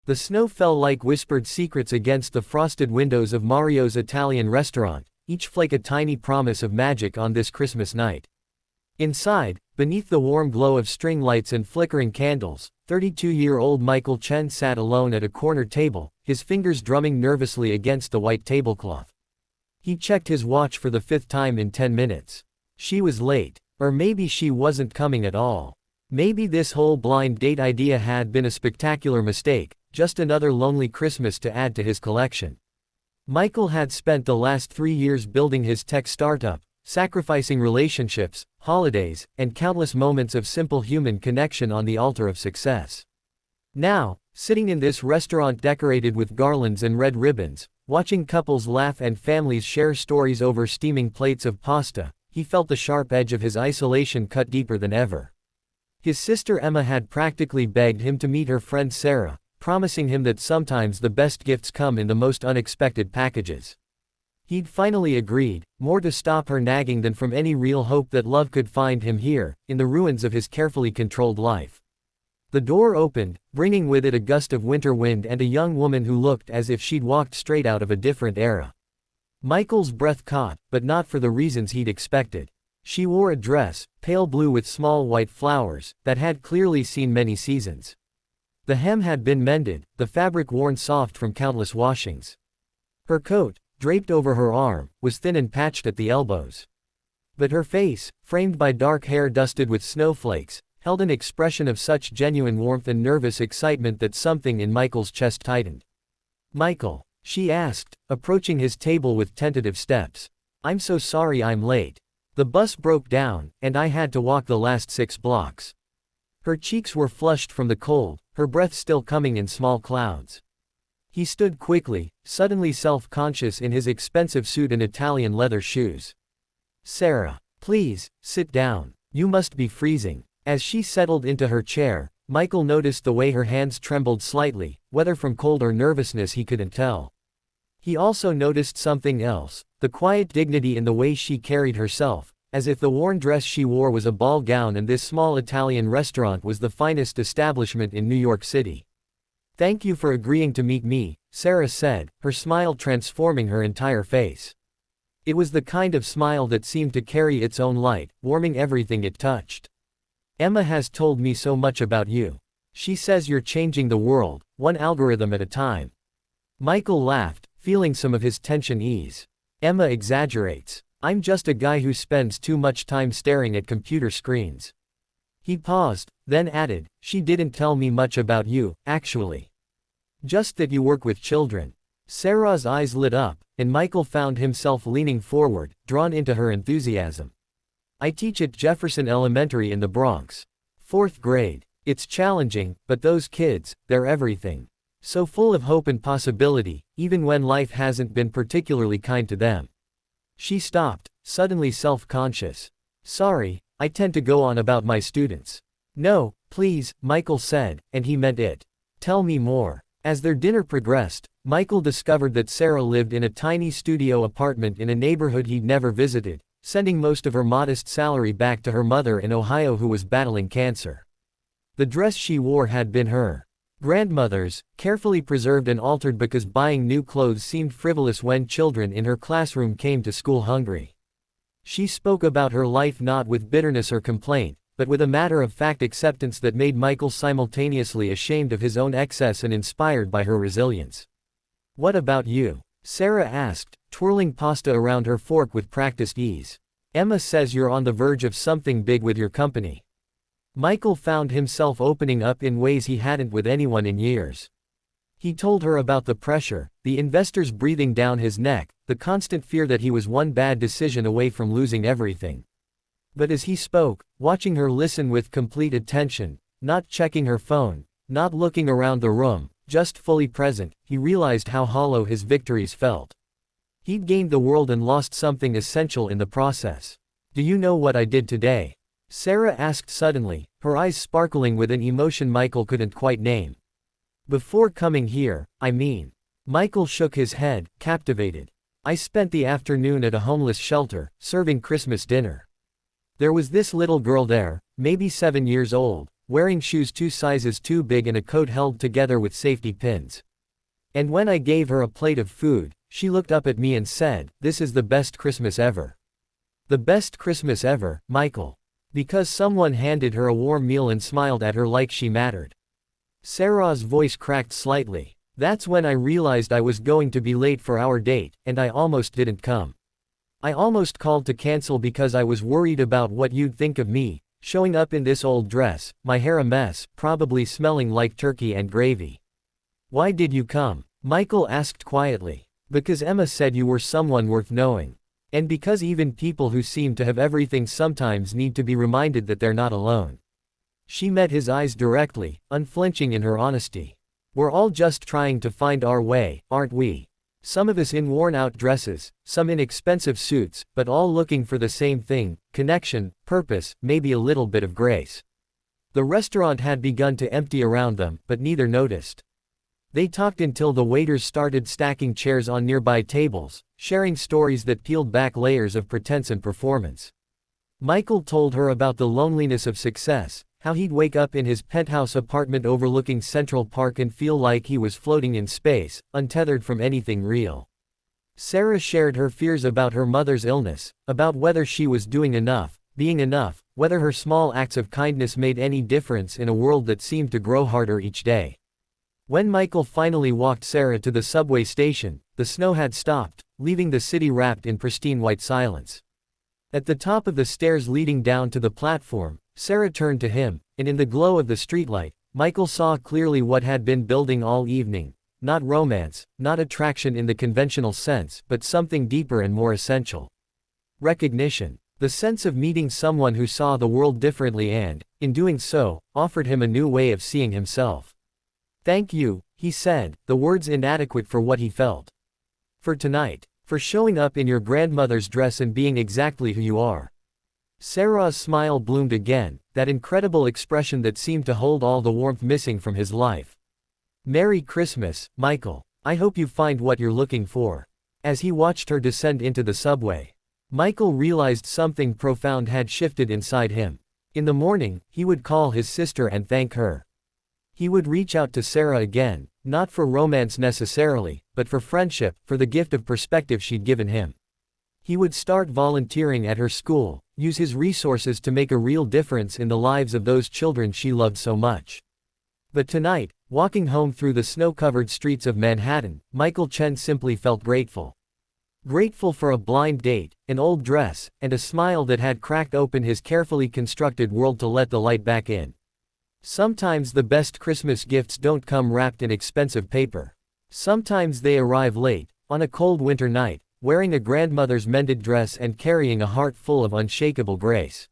The snow fell like whispered secrets against the frosted windows of Mario's Italian restaurant, each flake a tiny promise of magic on this Christmas night. Inside, beneath the warm glow of string lights and flickering candles, 32-year-old Michael Chen sat alone at a corner table, his fingers drumming nervously against the white tablecloth. He checked his watch for the 5th time in 10 minutes. She was late. Or maybe she wasn't coming at all. Maybe this whole blind date idea had been a spectacular mistake, just another lonely Christmas to add to his collection. Michael had spent the last 3 years building his tech startup, sacrificing relationships, holidays, and countless moments of simple human connection on the altar of success. Now, sitting in this restaurant decorated with garlands and red ribbons, watching couples laugh and families share stories over steaming plates of pasta, he felt the sharp edge of his isolation cut deeper than ever. His sister Emma had practically begged him to meet her friend Sarah, promising him that sometimes the best gifts come in the most unexpected packages. He'd finally agreed, more to stop her nagging than from any real hope that love could find him here, in the ruins of his carefully controlled life. The door opened, bringing with it a gust of winter wind and a young woman who looked as if she'd walked straight out of a different era. Michael's breath caught, but not for the reasons he'd expected. She wore a dress, pale blue with small white flowers, that had clearly seen many seasons. The hem had been mended, the fabric worn soft from countless washings. Her coat, draped over her arm, was thin and patched at the elbows. But her face, framed by dark hair dusted with snowflakes, held an expression of such genuine warmth and nervous excitement that something in Michael's chest tightened. "Michael," she asked, approaching his table with tentative steps. "I'm so sorry I'm late. The bus broke down, and I had to walk the last 6 blocks." Her cheeks were flushed from the cold, her breath still coming in small clouds. He stood quickly, suddenly self-conscious in his expensive suit and Italian leather shoes. "Sarah, please, sit down. You must be freezing." As she settled into her chair, Michael noticed the way her hands trembled slightly, whether from cold or nervousness he couldn't tell. He also noticed something else, the quiet dignity in the way she carried herself, as if the worn dress she wore was a ball gown and this small Italian restaurant was the finest establishment in New York City. "Thank you for agreeing to meet me," Sarah said, her smile transforming her entire face. It was the kind of smile that seemed to carry its own light, warming everything it touched. "Emma has told me so much about you. She says you're changing the world, one algorithm at a time." Michael laughed, feeling some of his tension ease. "Emma exaggerates. I'm just a guy who spends too much time staring at computer screens." He paused, then added, "She didn't tell me much about you, actually. Just that you work with children." Sarah's eyes lit up, and Michael found himself leaning forward, drawn into her enthusiasm. "I teach at Jefferson Elementary in the Bronx. 4th grade. It's challenging, but those kids, they're everything. So full of hope and possibility, even when life hasn't been particularly kind to them." She stopped, suddenly self-conscious. "Sorry, I tend to go on about my students." "No, please," Michael said, and he meant it. "Tell me more." As their dinner progressed, Michael discovered that Sarah lived in a tiny studio apartment in a neighborhood he'd never visited, sending most of her modest salary back to her mother in Ohio who was battling cancer. The dress she wore had been her grandmother's, carefully preserved and altered because buying new clothes seemed frivolous when children in her classroom came to school hungry. She spoke about her life not with bitterness or complaint, but with a matter-of-fact acceptance that made Michael simultaneously ashamed of his own excess and inspired by her resilience. "What about you?" Sarah asked, twirling pasta around her fork with practiced ease. "Emma says you're on the verge of something big with your company." Michael found himself opening up in ways he hadn't with anyone in years. He told her about the pressure, the investors breathing down his neck, the constant fear that he was one bad decision away from losing everything. But as he spoke, watching her listen with complete attention, not checking her phone, not looking around the room, just fully present, he realized how hollow his victories felt. He'd gained the world and lost something essential in the process. "Do you know what I did today?" Sarah asked suddenly, her eyes sparkling with an emotion Michael couldn't quite name. "Before coming here, I mean." Michael shook his head, captivated. "I spent the afternoon at a homeless shelter, serving Christmas dinner. There was this little girl there, maybe 7 years old, wearing shoes 2 sizes too big and a coat held together with safety pins. And when I gave her a plate of food, she looked up at me and said, "This is the best Christmas ever." The best Christmas ever, Michael. Because someone handed her a warm meal and smiled at her like she mattered. Sarah's voice cracked slightly. That's when I realized I was going to be late for our date, and I almost didn't come. I almost called to cancel because I was worried about what you'd think of me, showing up in this old dress, my hair a mess, probably smelling like turkey and gravy. Why did you come? Michael asked quietly. Because Emma said you were someone worth knowing. And because even people who seem to have everything sometimes need to be reminded that they're not alone. She met his eyes directly, unflinching in her honesty. We're all just trying to find our way, aren't we? Some of us in worn-out dresses, some in expensive suits, but all looking for the same thing: connection, purpose, maybe a little bit of grace. The restaurant had begun to empty around them, but neither noticed. They talked until the waiters started stacking chairs on nearby tables, sharing stories that peeled back layers of pretense and performance. Michael told her about the loneliness of success, how he'd wake up in his penthouse apartment overlooking Central Park and feel like he was floating in space, untethered from anything real. Sarah shared her fears about her mother's illness, about whether she was doing enough, being enough, whether her small acts of kindness made any difference in a world that seemed to grow harder each day. When Michael finally walked Sarah to the subway station, the snow had stopped, leaving the city wrapped in pristine white silence. At the top of the stairs leading down to the platform, Sarah turned to him, and in the glow of the streetlight, Michael saw clearly what had been building all evening: not romance, not attraction in the conventional sense, but something deeper and more essential. Recognition. The sense of meeting someone who saw the world differently and, in doing so, offered him a new way of seeing himself. "Thank you," he said, the words inadequate for what he felt. "For tonight. For showing up in your grandmother's dress and being exactly who you are." Sarah's smile bloomed again, that incredible expression that seemed to hold all the warmth missing from his life. "Merry Christmas, Michael. I hope you find what you're looking for." As he watched her descend into the subway, Michael realized something profound had shifted inside him. In the morning, he would call his sister and thank her. He would reach out to Sarah again, not for romance necessarily, but for friendship, for the gift of perspective she'd given him. He would start volunteering at her school, use his resources to make a real difference in the lives of those children she loved so much. But tonight, walking home through the snow-covered streets of Manhattan, Michael Chen simply felt grateful. Grateful for a blind date, an old dress, and a smile that had cracked open his carefully constructed world to let the light back in. Sometimes the best Christmas gifts don't come wrapped in expensive paper. Sometimes they arrive late, on a cold winter night, wearing a grandmother's mended dress and carrying a heart full of unshakable grace.